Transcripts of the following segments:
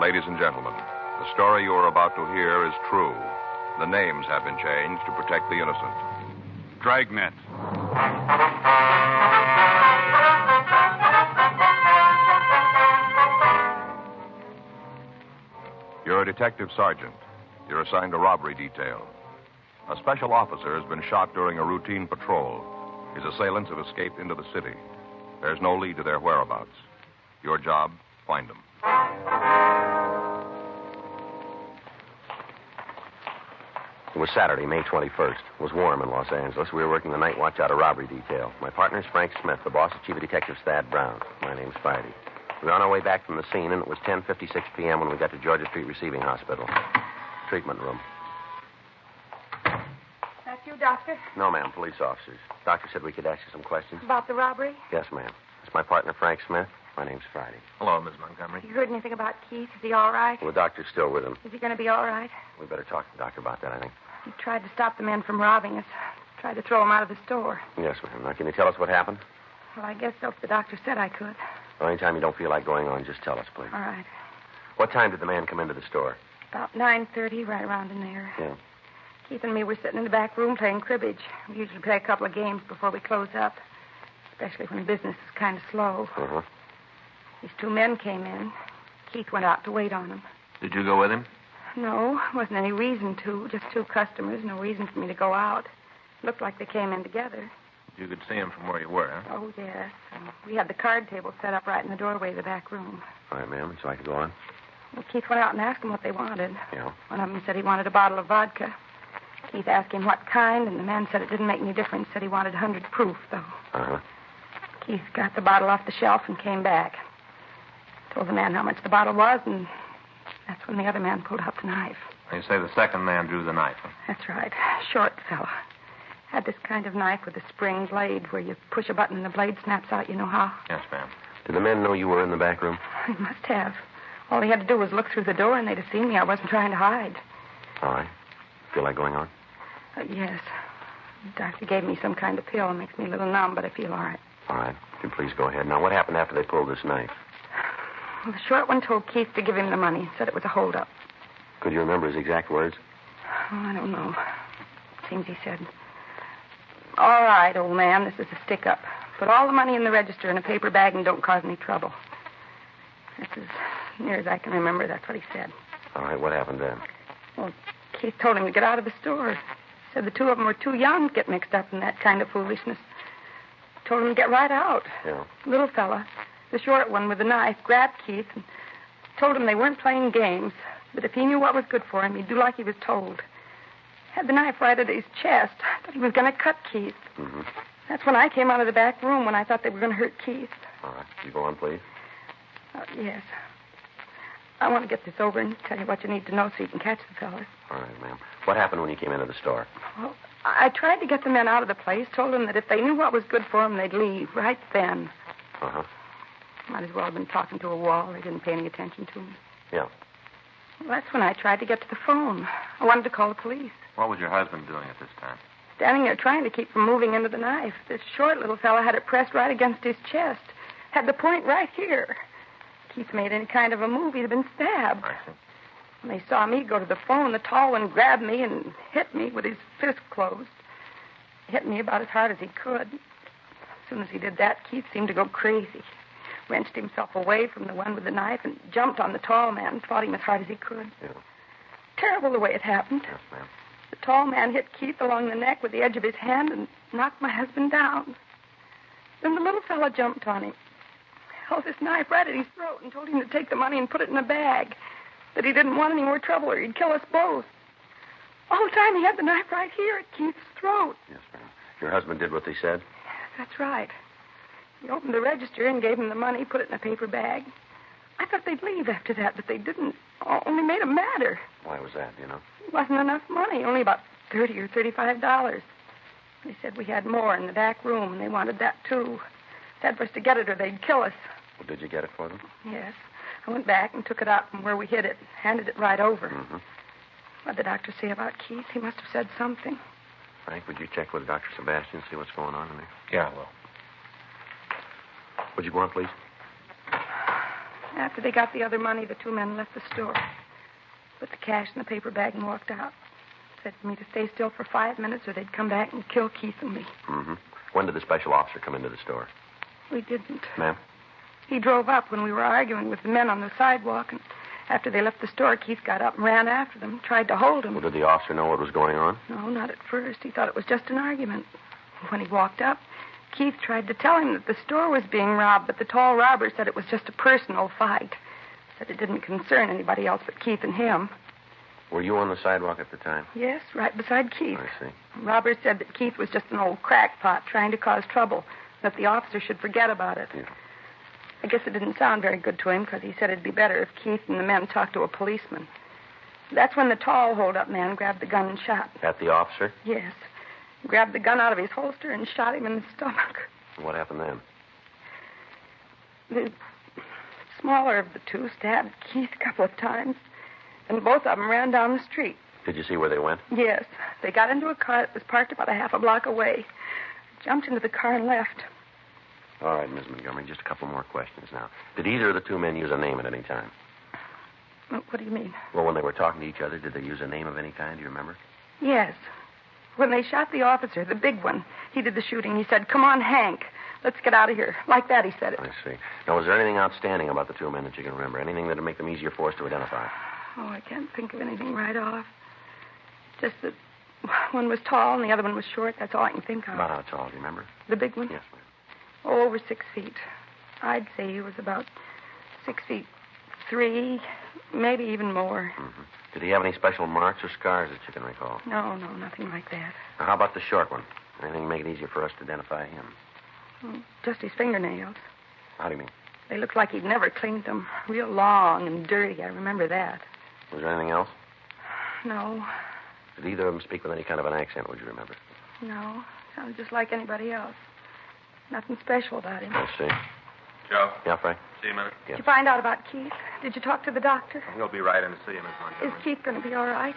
Ladies and gentlemen, the story you are about to hear is true. The names have been changed to protect the innocent. Dragnet. You're a detective sergeant. You're assigned a robbery detail. A special officer has been shot during a routine patrol. His assailants have escaped into the city. There's no lead to their whereabouts. Your job, find them. It was Saturday, May 21st. It was warm in Los Angeles. We were working the night watch out of robbery detail. My partner's Frank Smith. The boss is Chief of Detectives Thad Brown. My name's Friday. We were on our way back from the scene, and it was 10:56 p.m. when we got to Georgia Street Receiving Hospital. Treatment room. That's you, Doctor? No, ma'am. Police officers. Doctor said we could ask you some questions. About the robbery? Yes, ma'am. It's my partner, Frank Smith. My name's Friday. Hello, Miss Montgomery. You heard anything about Keith? Is he all right? Well, the doctor's still with him. Is he going to be all right? We better talk to the doctor about that, I think. He tried to stop the men from robbing us. Tried to throw them out of the store. Yes, ma'am. Now, can you tell us what happened? Well, I guess so, if the doctor said I could. Well, anytime you don't feel like going on, just tell us, please. All right. What time did the man come into the store? About 9:30, right around in there. Yeah. Keith and me were sitting in the back room playing cribbage. We usually play a couple of games before we close up, especially when business is kind of slow. Uh-huh. These two men came in. Keith went out to wait on them. Did you go with him? No, wasn't any reason to. Just two customers, no reason for me to go out. Looked like they came in together. You could see him from where you were, huh? Oh, yes. We had the card table set up right in the doorway of the back room. All right, ma'am. So I can go on? Well, Keith went out and asked them what they wanted. Yeah. One of them said he wanted a bottle of vodka. Keith asked him what kind, and the man said it didn't make any difference. Said he wanted 100 proof, though. Uh-huh. Keith got the bottle off the shelf and came back. Told the man how much the bottle was, and that's when the other man pulled out the knife. You say the second man drew the knife, huh? That's right. Short fella. Had this kind of knife with a spring blade where you push a button and the blade snaps out. You know how? Yes, ma'am. Did the men know you were in the back room? He must have. All he had to do was look through the door, and they'd have seen me. I wasn't trying to hide. All right. Feel like going on? Yes. The doctor gave me some kind of pill. It makes me a little numb, but I feel all right. All right. You can please go ahead. Now, what happened after they pulled this knife? Well, the short one told Keith to give him the money. Said it was a holdup. Could you remember his exact words? Oh, I don't know. Seems he said, "All right, old man, this is a stick-up. Put all the money in the register in a paper bag and don't cause any trouble." That's as near as I can remember. That's what he said. All right. What happened then? Well, Keith told him to get out of the store. Said the two of them were too young to get mixed up in that kind of foolishness. Told him to get right out. Yeah. Little fella, the short one with the knife, grabbed Keith and told him they weren't playing games, but if he knew what was good for him, he'd do like he was told. Had the knife right at his chest. I thought he was going to cut Keith. Mm-hmm. That's when I came out of the back room, when I thought they were going to hurt Keith. All right. You go on, please. Yes. I want to get this over and tell you what you need to know so you can catch the fellas. All right, ma'am. What happened when you came into the store? Well, I tried to get the men out of the place, told them that if they knew what was good for them, they'd leave right then. Uh-huh. Might as well have been talking to a wall. They didn't pay any attention to me. Yeah. Well, that's when I tried to get to the phone. I wanted to call the police. What was your husband doing at this time? Standing there trying to keep from moving into the knife. This short little fella had it pressed right against his chest. Had the point right here. Keith made any kind of a move, he'd have been stabbed. I see. When they saw me go to the phone, the tall one grabbed me and hit me with his fist closed. Hit me about as hard as he could. As soon as he did that, Keith seemed to go crazy. Wrenched himself away from the one with the knife and jumped on the tall man and fought him as hard as he could. Yeah. Terrible the way it happened. Yes, ma'am. The tall man hit Keith along the neck with the edge of his hand and knocked my husband down. Then the little fella jumped on him, held his knife right at his throat and told him to take the money and put it in a bag, that he didn't want any more trouble or he'd kill us both. All the time he had the knife right here at Keith's throat. Yes, ma'am. Your husband did what they said? That's right. He opened the register and gave him the money, put it in a paper bag. I thought they'd leave after that, but they didn't. Only made them madder. Why was that, do you know? It wasn't enough money, only about $30 or $35. They said we had more in the back room, and they wanted that, too. Said for us to get it or they'd kill us. Well, did you get it for them? Yes. I went back and took it out from where we hid it, handed it right over. Mm-hmm. What'd the doctor say about Keith? He must have said something. Frank, would you check with Dr. Sebastian, see what's going on in there? Yeah, I will. Would you go on, please? After they got the other money, the two men left the store. Put the cash in the paper bag and walked out. Said for me to stay still for 5 minutes or they'd come back and kill Keith and me. Mm-hmm. When did the special officer come into the store? We didn't. Ma'am? He drove up when we were arguing with the men on the sidewalk, and after they left the store, Keith got up and ran after them, tried to hold him. Well, did the officer know what was going on? No, not at first. He thought it was just an argument. When he walked up, Keith tried to tell him that the store was being robbed, but the tall robber said it was just a personal fight. Said it didn't concern anybody else but Keith and him. Were you on the sidewalk at the time? Yes, right beside Keith. I see. Robert said that Keith was just an old crackpot trying to cause trouble, that the officer should forget about it. Yeah. I guess it didn't sound very good to him because he said it'd be better if Keith and the men talked to a policeman. That's when the tall hold-up man grabbed the gun and shot. At the officer? Yes. Grabbed the gun out of his holster and shot him in the stomach. What happened then? The smaller of the two stabbed Keith a couple of times, and both of them ran down the street. Did you see where they went? Yes. They got into a car that was parked about a half a block away. Jumped into the car and left. All right, Miss Montgomery, just a couple more questions now. Did either of the two men use a name at any time? What do you mean? Well, when they were talking to each other, did they use a name of any kind? Do you remember? Yes. When they shot the officer, the big one, he did the shooting. He said, "Come on, Hank. Let's get out of here." Like that, he said it. I see. Now, was there anything outstanding about the two men that you can remember? Anything that would make them easier for us to identify? Oh, I can't think of anything right off. Just that one was tall and the other one was short. That's all I can think of. About how tall, do you remember? The big one? Yes, ma'am. Oh, over 6 feet. I'd say he was about 6'3", maybe even more. Mm-hmm. Did he have any special marks or scars that you can recall? No, nothing like that. Now, how about the short one? Anything to make it easier for us to identify him? Just his fingernails. How do you mean? They looked like he'd never cleaned them. Real long and dirty. I remember that. Was there anything else? No. Did either of them speak with any kind of an accent, would you remember? No. Sounded just like anybody else. Nothing special about him. I see. Joe? Yeah, Frank? See you a minute. Did you find out about Keith? Did you talk to the doctor? We'll be right in to see you, Miss Is Montgomery. Keith going to be all right?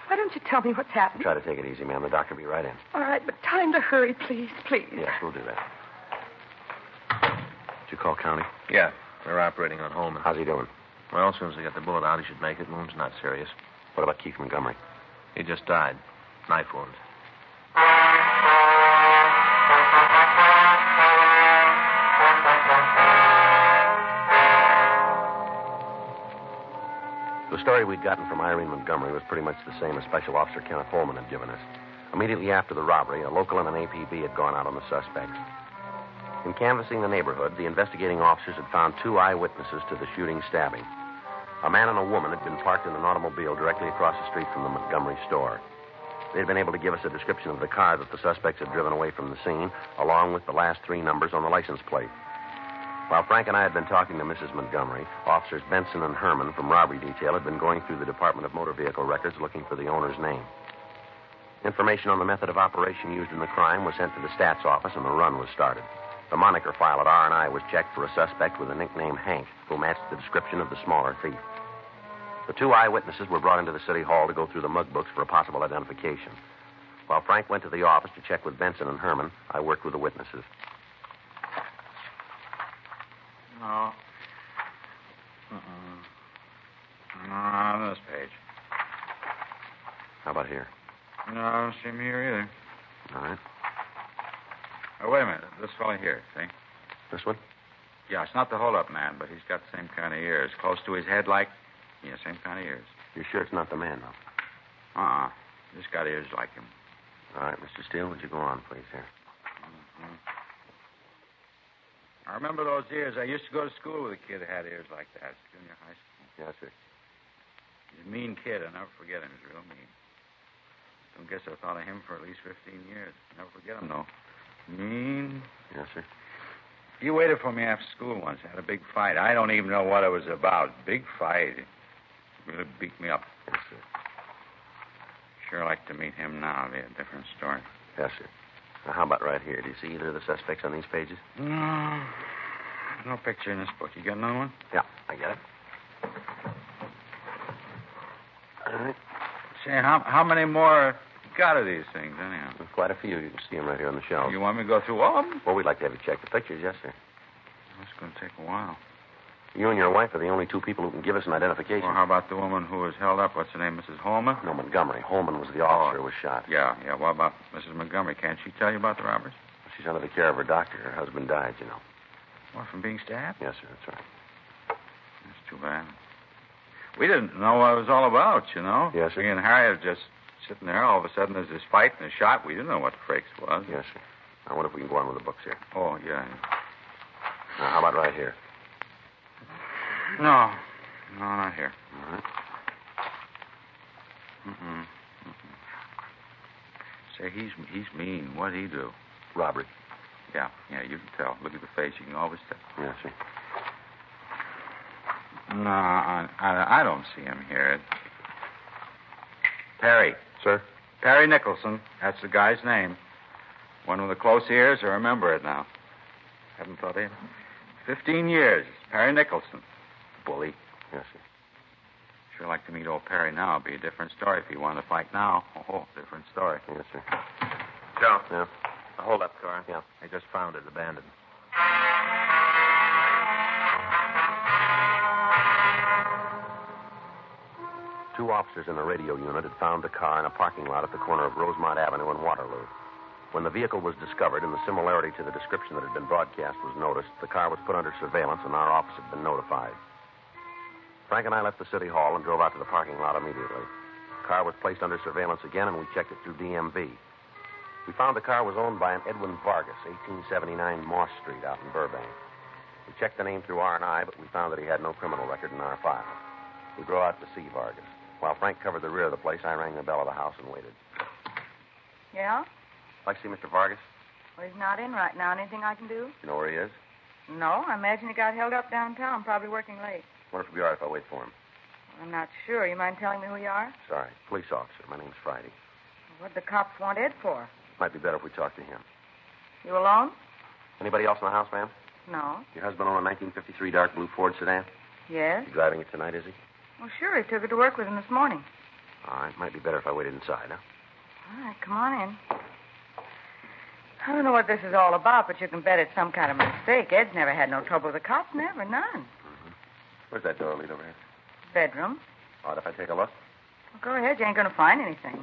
Why don't you tell me what's happened? Try to take it easy, ma'am. The doctor will be right in. All right, but tell him to hurry, please, please. Yes, we'll do that. Did you call county? Yeah, they're operating on Holman. How's he doing? Well, as soon as they get the bullet out, he should make it. Wound's not serious. What about Keith Montgomery? He just died. Knife wound. The story we'd gotten from Irene Montgomery was pretty much the same as Special Officer Kenneth Holman had given us. Immediately after the robbery, a local and an APB had gone out on the suspects. In canvassing the neighborhood, the investigating officers had found two eyewitnesses to the shooting stabbing. A man and a woman had been parked in an automobile directly across the street from the Montgomery store. They had been able to give us a description of the car that the suspects had driven away from the scene, along with the last three numbers on the license plate. While Frank and I had been talking to Mrs. Montgomery, Officers Benson and Herman from Robbery Detail had been going through the Department of Motor Vehicle records looking for the owner's name. Information on the method of operation used in the crime was sent to the stats office, and the run was started. The moniker file at R&I was checked for a suspect with the nickname Hank, who matched the description of the smaller thief. The two eyewitnesses were brought into the city hall to go through the mug books for a possible identification. While Frank went to the office to check with Benson and Herman, I worked with the witnesses. No. Not on this page. How about here? No, I don't see him here either. All right. Oh, wait a minute. This fellow here, see? This one? Yeah, it's not the hold-up man, but he's got the same kind of ears. Close to his head like... Yeah, same kind of ears. You're sure it's not the man, though? Just got ears like him. All right, Mr. Steele, would you go on, please, here? Mm-hmm. I remember those ears. I used to go to school with a kid that had ears like that. Junior high school. Yes, sir. He's a mean kid. I'll never forget him. He's real mean. Don't guess I thought of him for at least 15 years. Never forget him, though. Mean. Yes, sir. He waited for me after school once. Had a big fight. I don't even know what it was about. Big fight. Really beat me up. Yes, sir. Sure like to meet him now. It'll be a different story. Yes, sir. Now, how about right here? Do you see either of the suspects on these pages? No. No picture in this book. You got another one? Yeah, I get it. All right. Say, how many more got of these things, anyhow? There's quite a few. You can see them right here on the shelf. You want me to go through all of them? Well, we'd like to have you check the pictures, yes, sir. That's going to take a while. You and your wife are the only two people who can give us an identification. Well, how about the woman who was held up? What's her name, Mrs. Holman? No, Montgomery. Holman was the officer who was shot. Yeah. What about Mrs. Montgomery? Can't she tell you about the robbers? She's under the care of her doctor. Her husband died, you know. What, from being stabbed? Yes, sir, that's right. That's too bad. We didn't know what it was all about, you know. Yes, sir. Me and Harry were just sitting there. All of a sudden, there's this fight and a shot. We didn't know what the frakes was. Yes, sir. Now, what if we can go on with the books here? Oh, yeah. Now, how about right here? No, not here. All right. Say, he's mean. What'd he do? Robbery. Yeah, you can tell. Look at the face. You can always tell. Yes, sir. No, I don't see him here. Perry. Sir? Perry Nicholson. That's the guy's name. One with the close ears. I remember it now. Haven't thought of him. 15 years. Perry Nicholson. Bully. Yes, sir. Sure like to meet old Perry now. It'd be a different story if he wanted to fight now. Oh, different story. Yes, sir. Joe. Yeah. A hold-up car. Yeah. I just found it abandoned. Two officers in the radio unit had found the car in a parking lot at the corner of Rosemont Avenue and Waterloo. When the vehicle was discovered and the similarity to the description that had been broadcast was noticed, the car was put under surveillance and our office had been notified. Frank and I left the city hall and drove out to the parking lot immediately. The car was placed under surveillance again, and we checked it through DMV. We found the car was owned by an Edwin Vargas, 1879 Moss Street out in Burbank. We checked the name through R&I, but we found that he had no criminal record in our file. We drove out to see Vargas. While Frank covered the rear of the place, I rang the bell of the house and waited. Yeah? Like to see Mr. Vargas? Well, he's not in right now. Anything I can do? You know where he is? No, I imagine he got held up downtown, probably working late. Wonder if it'd be all right if I wait for him. I'm not sure. You mind telling me who you are? Sorry. Police officer. My name's Friday. What'd the cops want Ed for? Might be better if we talk to him. You alone? Anybody else in the house, ma'am? No. Your husband owned a 1953 dark blue Ford sedan? Yes? You driving it tonight, is he? Well, sure. He took it to work with him this morning. All right. Might be better if I waited inside, huh? All right, come on in. I don't know what this is all about, but you can bet it's some kind of mistake. Ed's never had no trouble with the cops. Never. None. Mm-hmm. Where's that door lead over here? Bedroom. All right, if I take a look? Well, go ahead. You ain't going to find anything.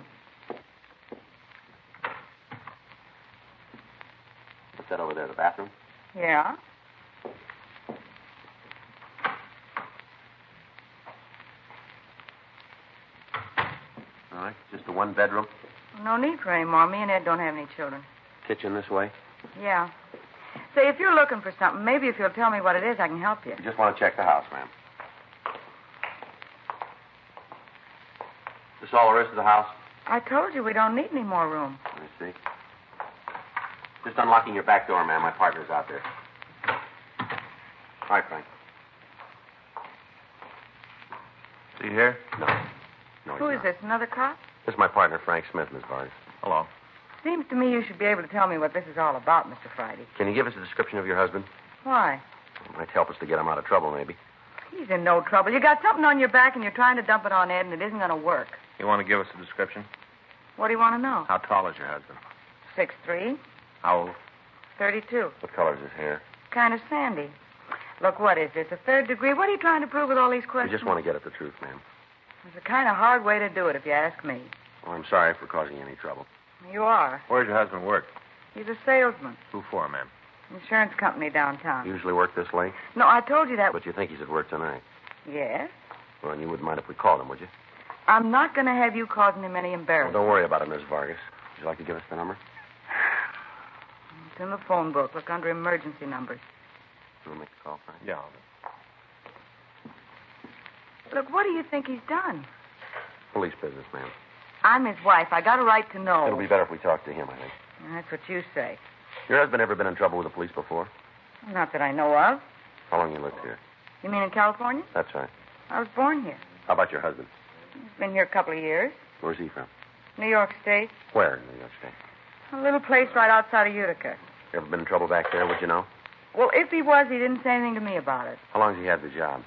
What's that over there, the bathroom? Yeah? All right, just a one bedroom. No need for any more. Me and Ed don't have any children. Kitchen this way. Yeah. Say, if you're looking for something, maybe if you'll tell me what it is, I can help you. You just want to check the house, ma'am. Is this all there is to the house? I told you we don't need any more room. Let me see. Just unlocking your back door, ma'am. My partner's out there. All right, Frank. See you here? No. No, Who he's is not. this, another cop? This is my partner, Frank Smith, Miss Vargas. Hello. Seems to me you should be able to tell me what this is all about, Mr. Friday. Can you give us a description of your husband? Why? It might help us to get him out of trouble, maybe. He's in no trouble. You got something on your back and you're trying to dump it on Ed, and it isn't going to work. You want to give us a description? What do you want to know? How tall is your husband? 6'3", How old? 32. What color is his hair? Kind of sandy. Look, what is this, a third degree? What are you trying to prove with all these We questions? just want to get at the truth, ma'am. It's a kind of hard way to do it, if you ask me. Well, I'm sorry for causing you any trouble. You are. Where does your husband work? He's a salesman. Who for, ma'am? Insurance company downtown. Usually work this late? No, I told you that. But you think he's at work tonight? Yes? Well, and you wouldn't mind if we called him, would you? I'm not going to have you causing him any Well, embarrassment. don't worry about it, Miss Vargas. Would you like to give us the number? It's in the phone book. Look under emergency numbers. You want to make the call, Frank? Yeah. Look, what do you think he's done? Police business, ma'am. I'm his wife. I got a right to know. It'll be better if we talk to him, I think. That's what you say. Your husband ever been in trouble with the police before? Not that I know of. How long you lived here? You mean in California? That's right. I was born here. How about your husband? He's been here a couple of years. Where's he from? New York State. Where in New York State? A little place right outside of Utica. Ever been in trouble back there, would you know? Well, if he was, he didn't say anything to me about it. How long has he had the job?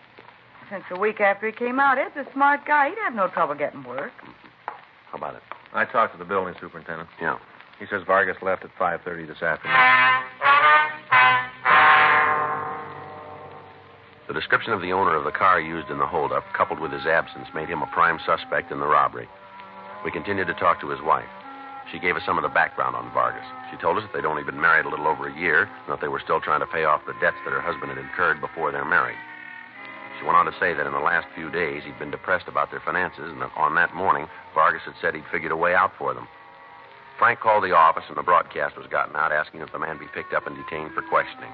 Since a week after he came out, Ed's a smart guy. He'd have no trouble getting work. How about it? I talked to the building superintendent. Yeah. He says Vargas left at 5:30 this afternoon. The description of the owner of the car used in the holdup, coupled with his absence, made him a prime suspect in the robbery. We continued to talk to his wife. She gave us some of the background on Vargas. She told us that they'd only been married a little over a year, and that they were still trying to pay off the debts that her husband had incurred before their marriage. She went on to say that in the last few days he'd been depressed about their finances, and that on that morning, Vargas had said he'd figured a way out for them. Frank called the office, and the broadcast was gotten out asking that the man be picked up and detained for questioning.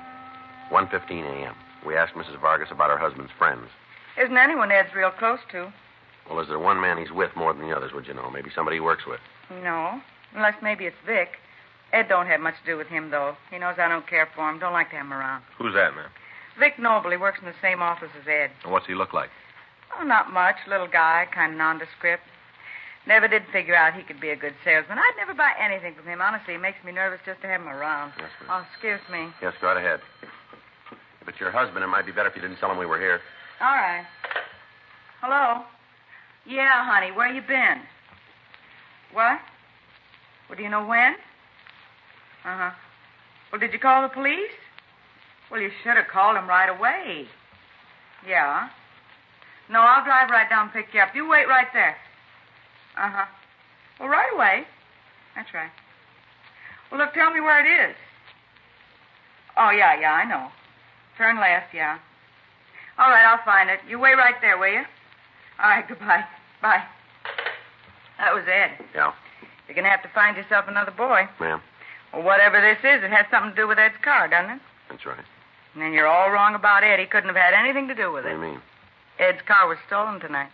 1:15 a.m. We asked Mrs. Vargas about her husband's friends. Isn't anyone Ed's real close to? Well, is there one man he's with more than the others, would you know? Maybe somebody he works with. No, unless maybe it's Vic. Ed don't have much to do with him, though. He knows I don't care for him. Don't like to have him around. Who's that, ma'am? Vic Noble. He works in the same office as Ed. And what's he look like? Oh, not much. Little guy, kind of nondescript. Never did figure out he could be a good salesman. I'd never buy anything from him. Honestly, it makes me nervous just to have him around. Yes, ma'am. Oh, excuse me. Yes, go right ahead. If it's your husband, it might be better if you didn't tell him we were here. All right. Hello? Yeah, honey, where you been? What? Well, do you know when? Uh-huh. Well, did you call the police? Well, you should have called them right away. Yeah. No, I'll drive right down and pick you up. You wait right there. Uh-huh. Well, right away. That's right. Well, look, tell me where it is. Oh, yeah, I know. Turn left, yeah. All right, I'll find it. You wait right there, will you? All right, goodbye. Bye. That was Ed. Yeah. You're going to have to find yourself another boy. Ma'am? Well, whatever this is, it has something to do with Ed's car, doesn't it? That's right. And then you're all wrong about Ed. He couldn't have had anything to do with What it. do you mean? Ed's car was stolen tonight.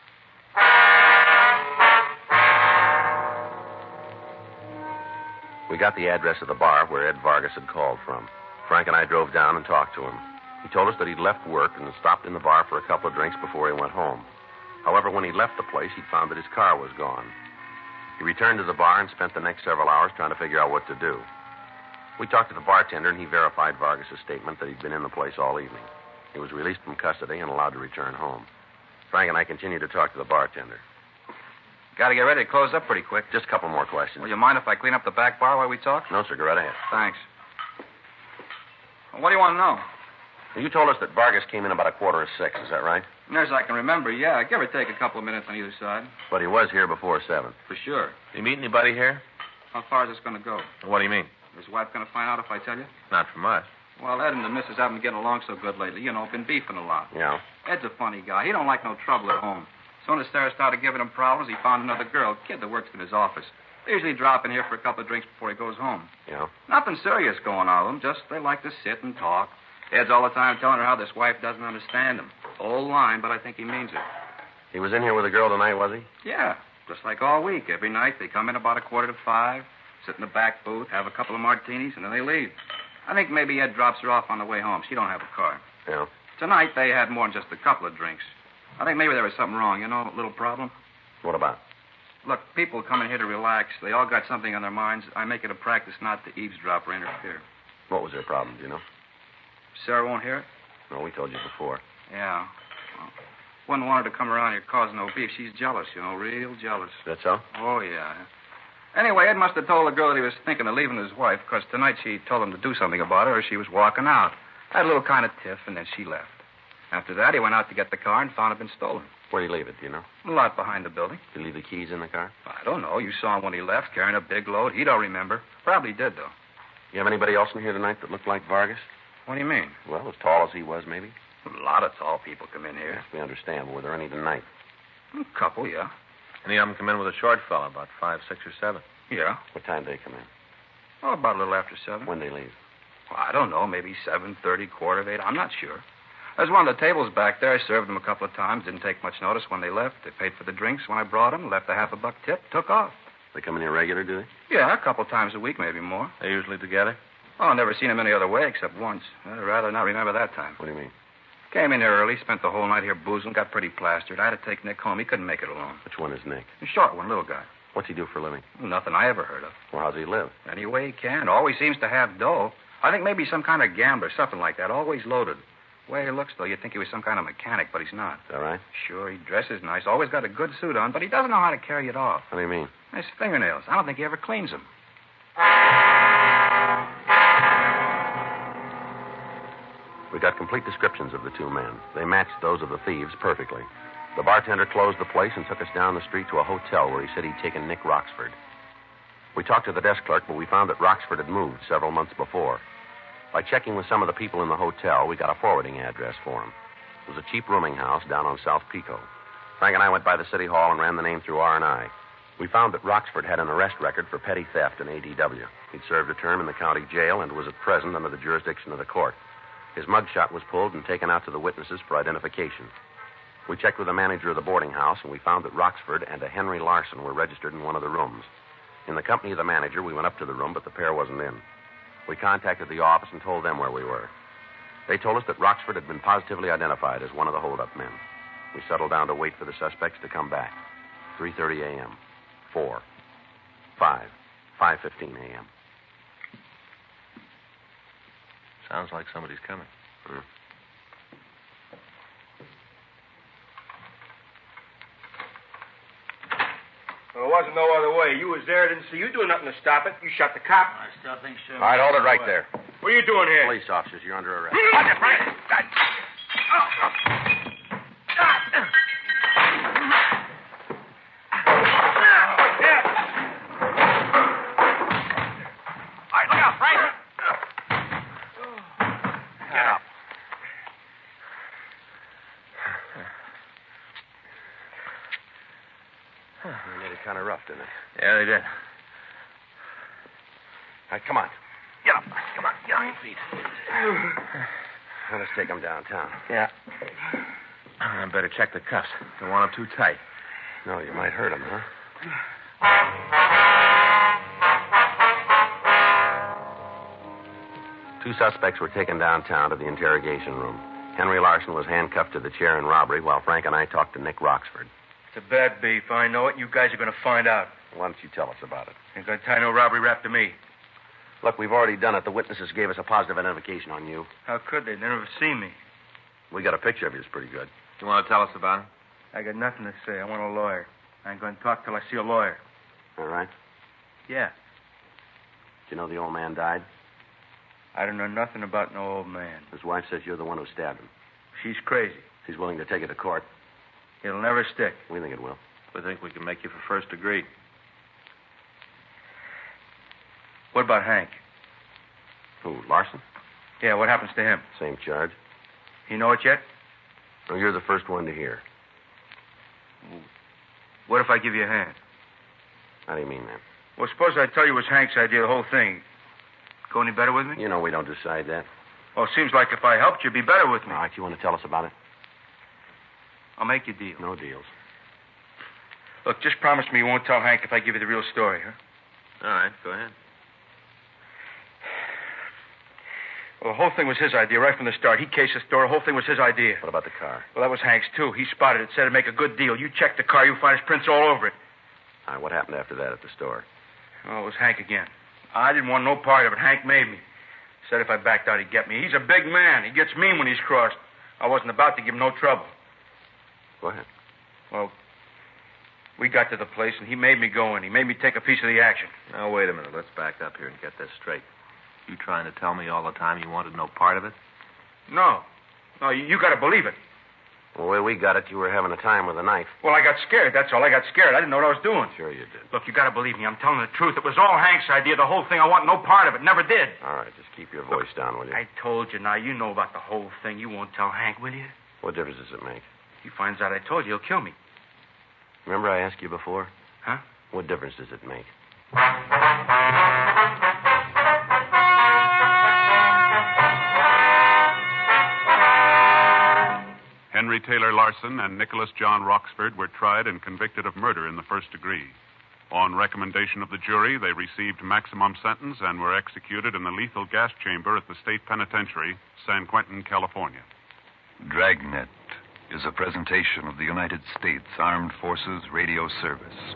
We got the address of the bar where Ed Vargas had called from. Frank and I drove down and talked to him. He told us that he'd left work and stopped in the bar for a couple of drinks before he went home. However, when he left the place, he'd found that his car was gone. He returned to the bar and spent the next several hours trying to figure out what to do. We talked to the bartender, and he verified Vargas' statement that he'd been in the place all evening. He was released from custody and allowed to return home. Frank and I continued to talk to the bartender. Got to get ready to close up pretty quick. Just a couple more questions. Will you mind if I clean up the back bar while we talk? No, sir. Go right ahead. Thanks. Well, what do you want to know? You told us that Vargas came in about 6:15. Is that right? Near as I can remember, yeah. Give or take a couple of minutes on either side. But he was here before 7. For sure. You meet anybody here? How far is this going to go? What do you mean? Is his wife going to find out if I tell you? Not from us. Well, Ed and the missus haven't been getting along so good lately. You know, been beefing a lot. Yeah. Ed's a funny guy. He don't like no trouble at home. As soon as Sarah started giving him problems, he found another girl, kid that works in his office. They usually drop in here for a couple of drinks before he goes home. Yeah. Nothing serious going on with them. Just they like to sit and talk. Ed's all the time telling her how this wife doesn't understand him. Old line, but I think he means it. He was in here with a girl tonight, was he? Yeah, just like all week. Every night they come in about 5:15, sit in the back booth, have a couple of martinis, and then they leave. I think maybe Ed drops her off on the way home. She don't have a car. Yeah. Tonight they had more than just a couple of drinks. I think maybe there was something wrong, you know, a little problem. What about? Look, people come in here to relax. They all got something on their minds. I make it a practice not to eavesdrop or interfere. What was their problem, do you know? Sarah won't hear it? No, we told you before. Yeah. Well, wouldn't want her to come around here causing no beef. She's jealous, you know, real jealous. Is that so? Oh, yeah. Anyway, Ed must have told the girl that he was thinking of leaving his wife, because tonight she told him to do something about her, or she was walking out. Had a little kind of tiff, and then she left. After that, he went out to get the car and found it had been stolen. Where'd he leave it, do you know? A lot behind the building. Did he leave the keys in the car? I don't know. You saw him when he left, carrying a big load. He don't remember. Probably did, though. You have anybody else in here tonight that looked like Vargas? What do you mean? Well, as tall as he was, maybe? A lot of tall people come in here. Yes, we understand. But were there any tonight? A couple, yeah. Any of them come in with a short fella, about 5, 6, or 7. Yeah. What time did they come in? Oh, about a little after 7. When'd they leave? Well, I don't know. Maybe 7:30, 7:45. I'm not sure. There's one of the tables back there. I served them a couple of times. Didn't take much notice when they left. They paid for the drinks when I brought them. Left a $50 tip. Took off. They come in here regular, do they? Yeah, a couple times a week, maybe more. They usually together? Oh, never seen him any other way except once. I'd rather not remember that time. What do you mean? Came in here early, spent the whole night here boozing, got pretty plastered. I had to take Nick home. He couldn't make it alone. Which one is Nick? The short one, little guy. What's he do for a living? Nothing I ever heard of. Well, how's he live? Any way he can. Always seems to have dough. I think maybe some kind of gambler, something like that. Always loaded. The way he looks, though, you'd think he was some kind of mechanic, but he's not. Is that right? Sure, he dresses nice. Always got a good suit on, but he doesn't know how to carry it off. What do you mean? His fingernails. I don't think he ever cleans them. We We got complete descriptions of the two men. They matched those of the thieves perfectly. The bartender closed the place and took us down the street to a hotel where he said he'd taken Nick Roxford. We talked to the desk clerk, but we found that Roxford had moved several months before. By checking with some of the people in the hotel, we got a forwarding address for him. It was a cheap rooming house down on South Pico. Frank and I went by the city hall and ran the name through R&I. We found that Roxford had an arrest record for petty theft in ADW. He'd served a term in the county jail and was at present under the jurisdiction of the court. His mugshot was pulled and taken out to the witnesses for identification. We checked with the manager of the boarding house, and we found that Roxford and a Henry Larson were registered in one of the rooms. In the company of the manager, we went up to the room, but the pair wasn't in. We contacted the office and told them where we were. They told us that Roxford had been positively identified as one of the hold-up men. We settled down to wait for the suspects to come back. 3:30 a.m., 4, 5, 5:15 a.m. Sounds like somebody's coming. Well, there wasn't no other way. You was there, didn't see you doing nothing to stop it. You shot the cop. I still think so. All right, hold it right there. What are you doing here? Police officers, you're under arrest. They made it kind of rough, didn't it? Yeah, they did. All right, come on. Get up. Come on. Get on your feet. Now, let's take them downtown. Yeah. I better check the cuffs. Don't want them too tight. No, you might hurt them, huh? Two suspects were taken downtown to the interrogation room. Henry Larson was handcuffed to the chair in robbery while Frank and I talked to Nick Roxford. It's a bad beef. I know it. You guys are going to find out. Why don't you tell us about it? Ain't going to tie no robbery rap to me. Look, we've already done it. The witnesses gave us a positive identification on you. How could they? They never seen me. We got a picture of you. It's pretty good. You want to tell us about it? I got nothing to say. I want a lawyer. I ain't going to talk till I see a lawyer. All right. Yeah. Did you know the old man died? I don't know nothing about no old man. His wife says you're the one who stabbed him. She's crazy. She's willing to take it to court. It'll never stick. We think it will. We think we can make you for first degree. What about Hank? Who, Larson? Yeah, what happens to him? Same charge. You know it yet? Well, you're the first one to hear. What if I give you a hand? How do you mean that? Well, suppose I tell you it was Hank's idea, the whole thing. Go any better with me? You know we don't decide that. Well, it seems like if I helped you, it'd be better with me. All right, you want to tell us about it? I'll make you a deal. No deals. Look, just promise me you won't tell Hank if I give you the real story, huh? All right, go ahead. Well, the whole thing was his idea right from the start. He cased the store. The whole thing was his idea. What about the car? Well, that was Hank's, too. He spotted it, said it'd make a good deal. You check the car, you'll find his prints all over it. All right, what happened after that at the store? Oh, it was Hank again. I didn't want no part of it. Hank made me. Said if I backed out, he'd get me. He's a big man. He gets mean when he's crossed. I wasn't about to give him no trouble. Go ahead. Well, we got to the place, and he made me go in. He made me take a piece of the action. Now, wait a minute. Let's back up here and get this straight. You trying to tell me all the time you wanted no part of it? No. No, you got to believe it. Well, the way we got it, you were having a time with a knife. Well, I got scared, that's all. I got scared. I didn't know what I was doing. Sure you did. Look, you got to believe me. I'm telling the truth. It was all Hank's idea, the whole thing. I want no part of it. Never did. All right, just keep your voice down, will you? I told you. Now, you know about the whole thing. You won't tell Hank, will you? What difference does it make? If he finds out I told you, he'll kill me. Remember I asked you before? Huh? What difference does it make? Henry Taylor Larson and Nicholas John Roxford were tried and convicted of murder in the first degree. On recommendation of the jury, they received maximum sentence and were executed in the lethal gas chamber at the state penitentiary, San Quentin, California. Dragnet is a presentation of the United States Armed Forces Radio Service.